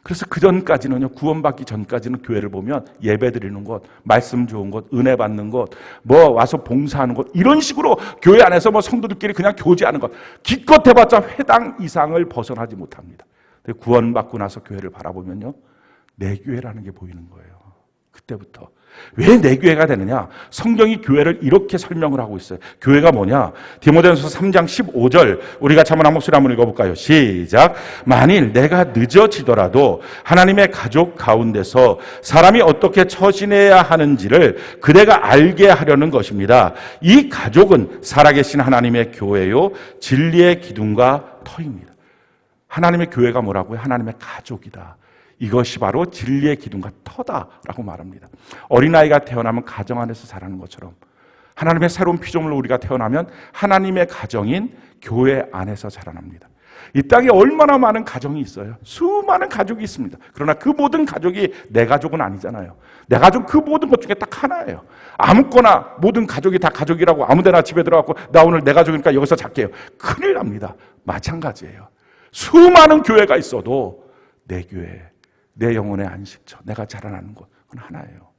그래서 그 전까지는요, 구원받기 전까지는 교회를 보면 예배 드리는 것, 말씀 좋은 것, 은혜 받는 것, 뭐 와서 봉사하는 것, 이런 식으로 교회 안에서 뭐 성도들끼리 그냥 교제하는 것, 기껏 해봤자 회당 이상을 벗어나지 못합니다. 구원받고 나서 교회를 바라보면요, 내 교회라는 게 보이는 거예요. 그때부터. 왜 내 교회가 되느냐? 성경이 교회를 이렇게 설명을 하고 있어요. 교회가 뭐냐? 디모데전서 3장 15절, 우리가 한번 한 목소리 한번 읽어볼까요? 시작. 만일 내가 늦어지더라도 하나님의 가족 가운데서 사람이 어떻게 처신해야 하는지를 그대가 알게 하려는 것입니다. 이 가족은 살아계신 하나님의 교회요, 진리의 기둥과 터입니다. 하나님의 교회가 뭐라고요? 하나님의 가족이다. 이것이 바로 진리의 기둥과 터다라고 말합니다. 어린아이가 태어나면 가정 안에서 자라는 것처럼 하나님의 새로운 피조물로 우리가 태어나면 하나님의 가정인 교회 안에서 자라납니다. 이 땅에 얼마나 많은 가정이 있어요. 수많은 가족이 있습니다. 그러나 그 모든 가족이 내 가족은 아니잖아요. 내 가족 그 모든 것 중에 딱 하나예요. 아무거나 모든 가족이 다 가족이라고 아무데나 집에 들어가고 나 오늘 내 가족이니까 여기서 잘게요. 큰일 납니다. 마찬가지예요. 수많은 교회가 있어도 내 교회, 내 영혼의 안식처, 내가 자라나는 곳, 그건 하나예요.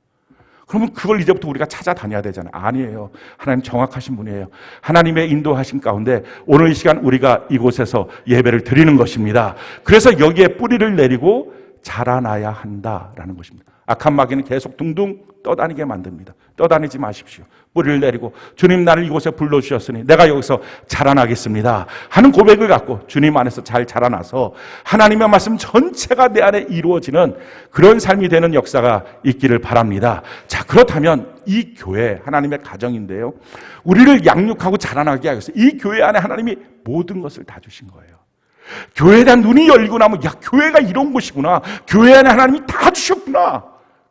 그러면 그걸 이제부터 우리가 찾아다녀야 되잖아요. 아니에요. 하나님 정확하신 분이에요. 하나님의 인도하신 가운데 오늘 이 시간 우리가 이곳에서 예배를 드리는 것입니다. 그래서 여기에 뿌리를 내리고 자라나야 한다라는 것입니다. 악한 마귀는 계속 둥둥 떠다니게 만듭니다. 떠다니지 마십시오. 뿌리를 내리고 주님 나를 이곳에 불러주셨으니 내가 여기서 자라나겠습니다 하는 고백을 갖고 주님 안에서 잘 자라나서 하나님의 말씀 전체가 내 안에 이루어지는 그런 삶이 되는 역사가 있기를 바랍니다. 자, 그렇다면 이 교회 하나님의 가정인데요, 우리를 양육하고 자라나게 하기 위해서 이 교회 안에 하나님이 모든 것을 다 주신 거예요. 교회에 대한 눈이 열리고 나면 야, 교회가 이런 곳이구나, 교회 안에 하나님이 다 주셨구나,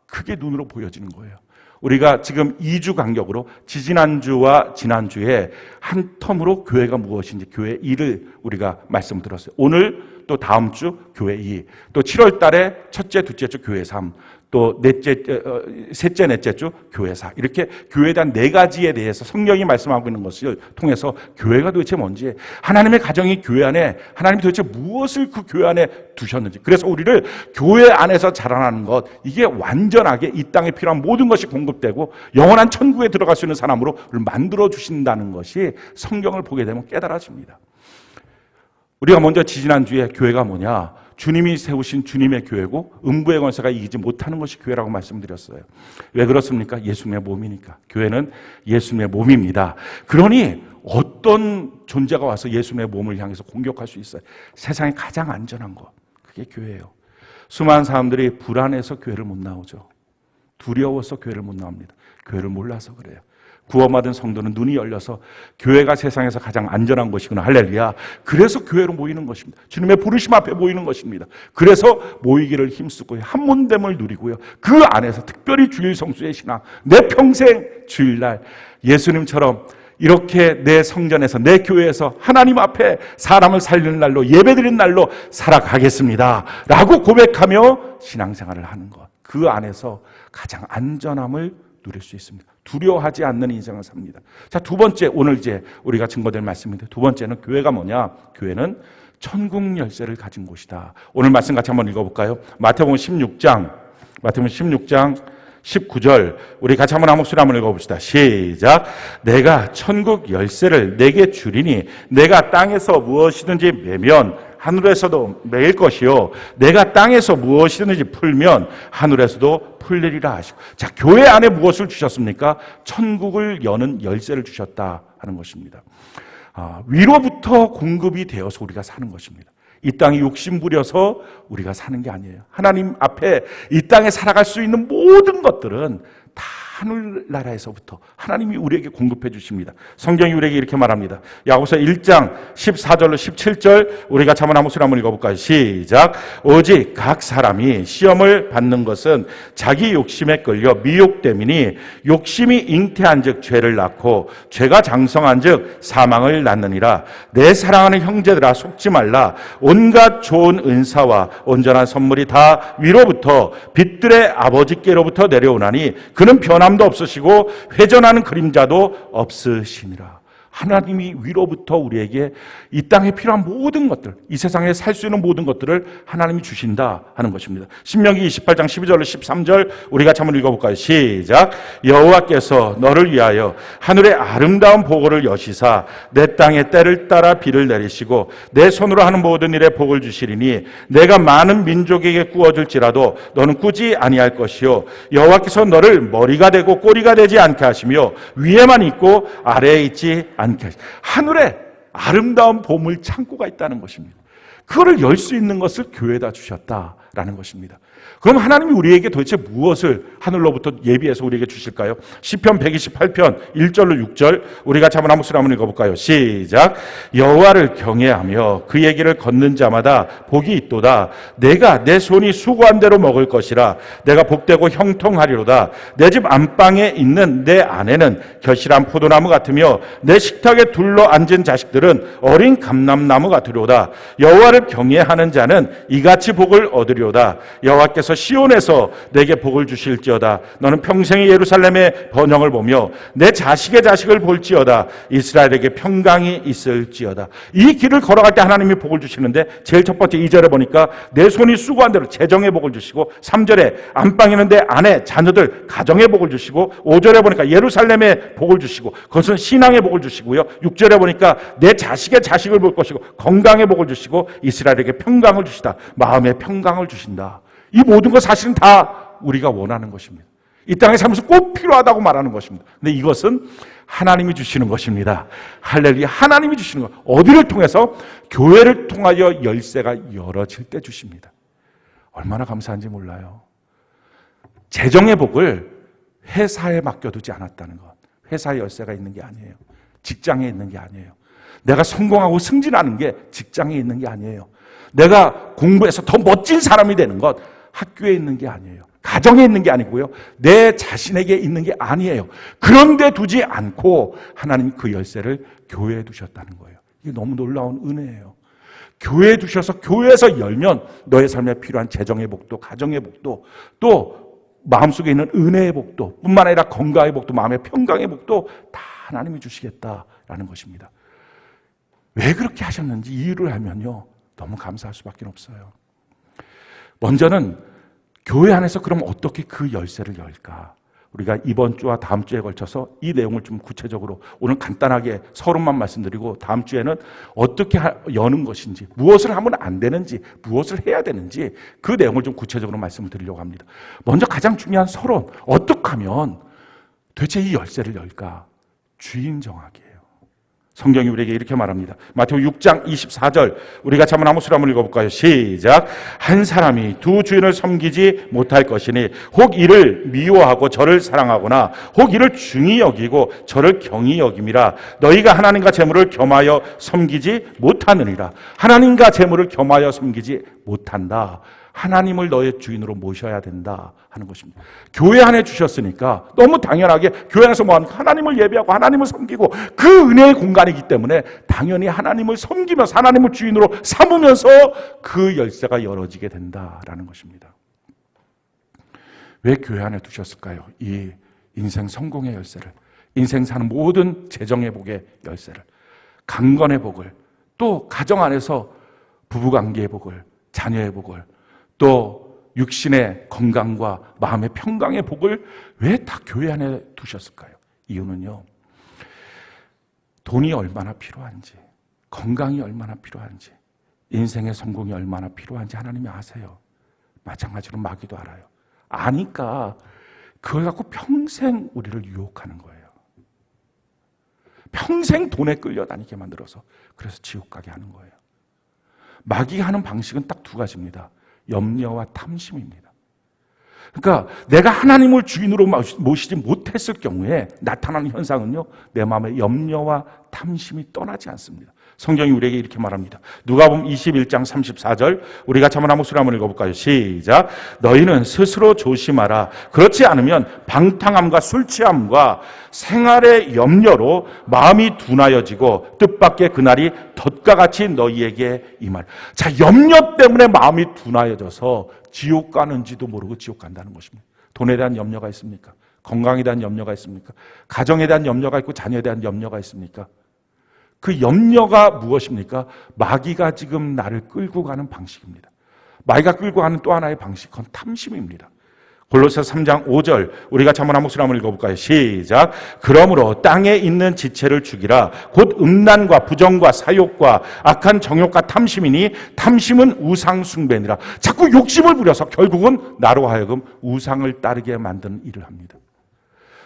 그게 눈으로 보여지는 거예요. 우리가 지금 2주 간격으로 지지난주와 지난주에 한 텀으로 교회가 무엇인지 교회 2를 우리가 말씀 들었어요. 오늘 또 다음 주 교회 2, 또 7월 달에 첫째, 둘째 주 교회 3, 또 셋째, 넷째 주 교회 4, 이렇게 교회에 대한 4가지에 대해서 성령이 말씀하고 있는 것을 통해서 교회가 도대체 뭔지, 하나님의 가정이 교회 안에 하나님이 도대체 무엇을 그 교회 안에 두셨는지, 그래서 우리를 교회 안에서 자라나는 것, 이게 완전하게 이 땅에 필요한 모든 것이 공급되고 영원한 천국에 들어갈 수 있는 사람으로 만들어 주신다는 것이 성경을 보게 되면 깨달아집니다. 우리가 먼저 지지난주에 교회가 뭐냐, 주님이 세우신 주님의 교회고 음부의 권세가 이기지 못하는 것이 교회라고 말씀드렸어요. 왜 그렇습니까? 예수님의 몸이니까. 교회는 예수님의 몸입니다. 그러니 어떤 존재가 와서 예수님의 몸을 향해서 공격할 수 있어요? 세상에 가장 안전한 것, 그게 교회예요. 수많은 사람들이 불안해서 교회를 못 나오죠. 두려워서 교회를 못 나옵니다. 교회를 몰라서 그래요. 구원받은 성도는 눈이 열려서 교회가 세상에서 가장 안전한 것이구나, 할렐루야. 그래서 교회로 모이는 것입니다. 주님의 부르심 앞에 모이는 것입니다. 그래서 모이기를 힘쓰고요, 한몬됨을 누리고요, 그 안에서 특별히 주일 성수의 신앙, 내 평생 주일날 예수님처럼 이렇게 내 성전에서, 내 교회에서 하나님 앞에 사람을 살리는 날로, 예배드리는 날로 살아가겠습니다 라고 고백하며 신앙생활을 하는 것, 그 안에서 가장 안전함을 누릴 수 있습니다. 두려워하지 않는 인생을 삽니다. 자, 두 번째, 오늘 이제 우리가 증거될 말씀인데, 두 번째는 교회가 뭐냐? 교회는 천국 열쇠를 가진 곳이다. 오늘 말씀 같이 한번 읽어볼까요? 마태복음 16장 19절, 우리 같이 한번 한 목소리 한번 읽어봅시다. 시작. 내가 천국 열쇠를 내게 주리니 내가 땅에서 무엇이든지 매면 하늘에서도 매일 것이요, 내가 땅에서 무엇이든지 풀면 하늘에서도 풀리리라 하시고. 자, 교회 안에 무엇을 주셨습니까? 천국을 여는 열쇠를 주셨다 하는 것입니다. 위로부터 공급이 되어서 우리가 사는 것입니다. 이 땅에 욕심 부려서 우리가 사는 게 아니에요. 하나님 앞에 이 땅에 살아갈 수 있는 모든 것들은 다 하늘나라에서부터 하나님이 우리에게 공급해 주십니다. 성경이 우리에게 이렇게 말합니다. 야고보서 1장 14절로 17절, 우리가 한번 한 목소리 한번 읽어볼까요? 시작. 오직 각 사람이 시험을 받는 것은 자기 욕심에 끌려 미혹됨이니 욕심이 잉태한 즉 죄를 낳고 죄가 장성한 즉 사망을 낳느니라. 내 사랑하는 형제들아, 속지 말라. 온갖 좋은 은사와 온전한 선물이 다 위로부터 빛들의 아버지께로부터 내려오나니 그는 변함도 없으시고 회전하는 그림자도 없으시니라. 하나님이 위로부터 우리에게 이 땅에 필요한 모든 것들, 이 세상에 살 수 있는 모든 것들을 하나님이 주신다 하는 것입니다. 신명기 28장 12절로 13절, 우리가 한번 읽어볼까요? 시작. 여호와께서 너를 위하여 하늘의 아름다운 보고를 여시사 내 땅에 때를 따라 비를 내리시고 내 손으로 하는 모든 일에 복을 주시리니 내가 많은 민족에게 꾸어줄지라도 너는 꾸지 아니할 것이요, 여호와께서 너를 머리가 되고 꼬리가 되지 않게 하시며 위에만 있고 아래에 있지 않게 하시고. 하늘에 아름다운 보물 창고가 있다는 것입니다. 그거를 열 수 있는 것을 교회에다 주셨다라는 것입니다. 그럼 하나님이 우리에게 도대체 무엇을 하늘로부터 예비해서 우리에게 주실까요? 시편 128편 1절로 6절, 우리가 한번 한 목소리 한번 읽어볼까요? 시작. 여호와를 경외하며 그의 길을 걷는 자마다 복이 있도다. 내가 내 손이 수고한 대로 먹을 것이라. 내가 복되고 형통하리로다. 내 집 안방에 있는 내 아내는 결실한 포도나무 같으며 내 식탁에 둘러 앉은 자식들은 어린 감람나무 같으리로다. 여호와를 경외하는 자는 이같이 복을 얻으리로다. 여호와께서 시온에서 내게 복을 주실지어다. 너는 평생이 예루살렘의 번영을 보며 내 자식의 자식을 볼지어다. 이스라엘에게 평강이 있을지어다. 이 길을 걸어갈 때 하나님이 복을 주시는데 제일 첫 번째 2절에 보니까 내 손이 수고한 대로 재정의 복을 주시고, 3절에 안방 있는데 아내, 자녀들, 가정의 복을 주시고, 5절에 보니까 예루살렘의 복을 주시고, 그것은 신앙의 복을 주시고요. 6절에 보니까 내 자식의 자식을 볼 것이고 건강의 복을 주시고 이스라엘에게 평강을 주시다. 마음의 평강을 주신다. 이 모든 것 사실은 다 우리가 원하는 것입니다. 이 땅에 살면서 꼭 필요하다고 말하는 것입니다. 근데 이것은 하나님이 주시는 것입니다. 할렐루야. 하나님이 주시는 것. 어디를 통해서? 교회를 통하여 열쇠가 열어질 때 주십니다. 얼마나 감사한지 몰라요. 재정의 복을 회사에 맡겨두지 않았다는 것. 회사에 열쇠가 있는 게 아니에요. 직장에 있는 게 아니에요. 내가 성공하고 승진하는 게 직장에 있는 게 아니에요. 내가 공부해서 더 멋진 사람이 되는 것 학교에 있는 게 아니에요. 가정에 있는 게 아니고요. 내 자신에게 있는 게 아니에요. 그런데 두지 않고 하나님 그 열쇠를 교회에 두셨다는 거예요. 이게 너무 놀라운 은혜예요. 교회에 두셔서 교회에서 열면 너의 삶에 필요한 재정의 복도, 가정의 복도, 또 마음속에 있는 은혜의 복도 뿐만 아니라 건강의 복도, 마음의 평강의 복도 다 하나님이 주시겠다라는 것입니다. 왜 그렇게 하셨는지 이유를 알면요, 너무 감사할 수밖에 없어요. 먼저는 교회 안에서 그럼 어떻게 그 열쇠를 열까? 우리가 이번 주와 다음 주에 걸쳐서 이 내용을 좀 구체적으로, 오늘 간단하게 서론만 말씀드리고 다음 주에는 어떻게 여는 것인지, 무엇을 하면 안 되는지, 무엇을 해야 되는지 그 내용을 좀 구체적으로 말씀을 드리려고 합니다. 먼저 가장 중요한 서론, 어떻게 하면 도대체 이 열쇠를 열까? 주인 정하기예요. 성경이 우리에게 이렇게 말합니다. 마태복음 6장 24절, 우리가 한번 아무 소리 한번 읽어볼까요? 시작. 한 사람이 두 주인을 섬기지 못할 것이니 혹 이를 미워하고 저를 사랑하거나 혹 이를 중히 여기고 저를 경히 여김이라. 너희가 하나님과 재물을 겸하여 섬기지 못하느니라. 하나님과 재물을 겸하여 섬기지 못한다. 하나님을 너의 주인으로 모셔야 된다 하는 것입니다. 교회 안에 주셨으니까 너무 당연하게 교회 안에서 뭐합니까? 하나님을 예배하고 하나님을 섬기고 그 은혜의 공간이기 때문에 당연히 하나님을 섬기면서 하나님을 주인으로 삼으면서 그 열쇠가 열어지게 된다라는 것입니다. 왜 교회 안에 두셨을까요? 이 인생 성공의 열쇠를, 인생 사는 모든 재정의 복의 열쇠를, 강건의 복을, 또 가정 안에서 부부관계의 복을, 자녀의 복을, 또 육신의 건강과 마음의 평강의 복을 왜 다 교회 안에 두셨을까요? 이유는요, 돈이 얼마나 필요한지, 건강이 얼마나 필요한지, 인생의 성공이 얼마나 필요한지 하나님이 아세요. 마찬가지로 마귀도 알아요. 아니까 그걸 갖고 평생 우리를 유혹하는 거예요. 평생 돈에 끌려다니게 만들어서, 그래서 지옥 가게 하는 거예요. 마귀가 하는 방식은 딱 두 가지입니다. 염려와 탐심입니다. 그러니까 내가 하나님을 주인으로 모시지 못했을 경우에 나타나는 현상은요, 내 마음에 염려와 탐심이 떠나지 않습니다. 성경이 우리에게 이렇게 말합니다. 누가복음 21장 34절, 우리 같이 한번 목소리 한번 읽어볼까요? 시작. 너희는 스스로 조심하라. 그렇지 않으면 방탕함과 술취함과 생활의 염려로 마음이 둔하여지고 뜻밖의 그날이 덫과 같이 너희에게 임할. 자, 염려 때문에 마음이 둔하여져서 지옥 가는지도 모르고 지옥 간다는 것입니다. 돈에 대한 염려가 있습니까? 건강에 대한 염려가 있습니까? 가정에 대한 염려가 있고 자녀에 대한 염려가 있습니까? 그 염려가 무엇입니까? 마귀가 지금 나를 끌고 가는 방식입니다. 마귀가 끌고 가는 또 하나의 방식, 그건 탐심입니다. 골로새서 3장 5절, 우리가 한번 한 목소리 한번 읽어볼까요? 시작. 그러므로 땅에 있는 지체를 죽이라. 곧 음란과 부정과 사욕과 악한 정욕과 탐심이니 탐심은 우상 숭배니라. 자꾸 욕심을 부려서 결국은 나로 하여금 우상을 따르게 만드는 일을 합니다.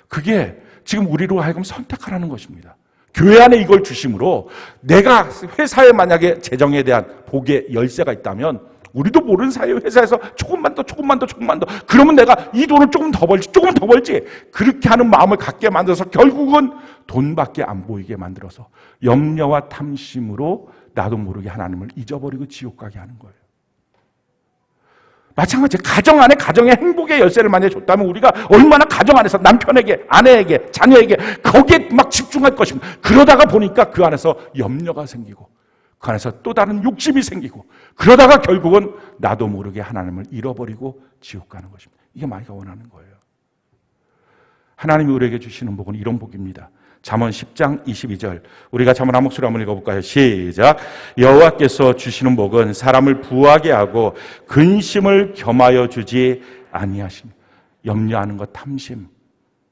그게 지금 우리로 하여금 선택하라는 것입니다. 교회 안에 이걸 주심으로 내가 회사에 만약에 재정에 대한 복의 열쇠가 있다면 우리도 모르는 사이에 회사에서 조금만 더 그러면 내가 이 돈을 조금 더 벌지 그렇게 하는 마음을 갖게 만들어서 결국은 돈밖에 안 보이게 만들어서 염려와 탐심으로 나도 모르게 하나님을 잊어버리고 지옥 가게 하는 거예요. 마찬가지로 가정 안에 가정의 행복의 열쇠를 만약에 줬다면 우리가 얼마나 가정 안에서 남편에게, 아내에게, 자녀에게 거기에 막 집중할 것입니다. 그러다가 보니까 그 안에서 염려가 생기고 그 안에서 또 다른 욕심이 생기고 그러다가 결국은 나도 모르게 하나님을 잃어버리고 지옥 가는 것입니다. 이게 마귀가 원하는 거예요. 하나님이 우리에게 주시는 복은 이런 복입니다. 잠언 10장 22절 우리가 잠언 한 목소리 한번 읽어볼까요? 시작. 여호와께서 주시는 복은 사람을 부하게 하고 근심을 겸하여 주지 아니하십니다. 염려하는 것, 탐심,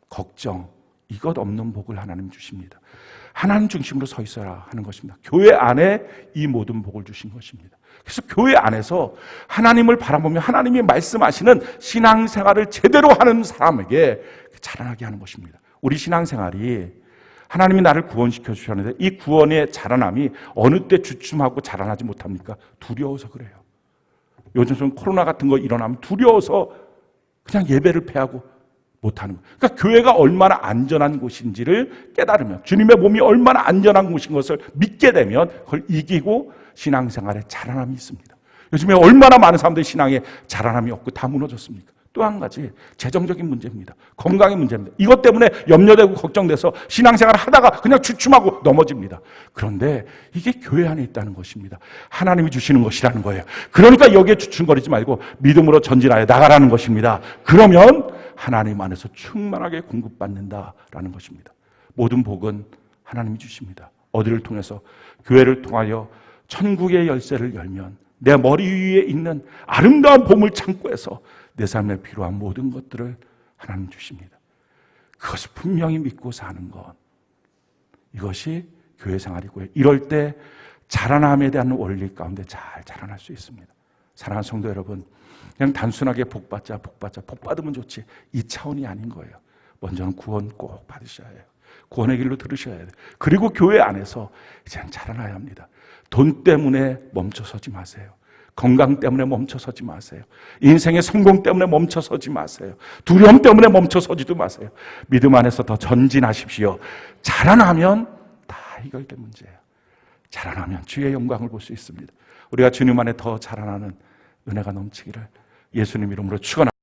걱정 이것 없는 복을 하나님 주십니다. 하나님 중심으로 서 있어야 하는 것입니다. 교회 안에 이 모든 복을 주신 것입니다. 그래서 교회 안에서 하나님을 바라보며 하나님이 말씀하시는 신앙생활을 제대로 하는 사람에게 자라나게 하는 것입니다. 우리 신앙생활이 하나님이 나를 구원시켜 주셨는데 이 구원의 자라남이 어느 때 주춤하고 자라나지 못합니까? 두려워서 그래요. 요즘 좀 코로나 같은 거 일어나면 두려워서 그냥 예배를 패하고 못하는 거예요. 그러니까 교회가 얼마나 안전한 곳인지를 깨달으면 주님의 몸이 얼마나 안전한 곳인 것을 믿게 되면 그걸 이기고 신앙생활에 자라남이 있습니다. 요즘에 얼마나 많은 사람들이 신앙에 자라남이 없고 다 무너졌습니까? 또 한 가지 재정적인 문제입니다. 건강의 문제입니다. 이것 때문에 염려되고 걱정돼서 신앙생활을 하다가 그냥 주춤하고 넘어집니다. 그런데 이게 교회 안에 있다는 것입니다. 하나님이 주시는 것이라는 거예요. 그러니까 여기에 주춤거리지 말고 믿음으로 전진하여 나가라는 것입니다. 그러면 하나님 안에서 충만하게 공급받는다라는 것입니다. 모든 복은 하나님이 주십니다. 어디를 통해서? 교회를 통하여 천국의 열쇠를 열면 내 머리 위에 있는 아름다운 보물 창고에서 내 삶에 필요한 모든 것들을 하나님 주십니다. 그것을 분명히 믿고 사는 것, 이것이 교회 생활이고요. 이럴 때 자라남에 대한 원리 가운데 잘 자라날 수 있습니다. 사랑하는 성도 여러분, 그냥 단순하게 복 받으면 좋지 이 차원이 아닌 거예요. 먼저는 구원 꼭 받으셔야 해요. 구원의 길로 들으셔야 해요. 그리고 교회 안에서 이제는 자라나야 합니다. 돈 때문에 멈춰서지 마세요. 건강 때문에 멈춰서지 마세요. 인생의 성공 때문에 멈춰서지 마세요. 두려움 때문에 멈춰서지도 마세요. 믿음 안에서 더 전진하십시오. 자라나면 다 해결된 문제예요. 자라나면 주의 영광을 볼 수 있습니다. 우리가 주님 안에 더 자라나는 은혜가 넘치기를 예수님 이름으로 축원합니다.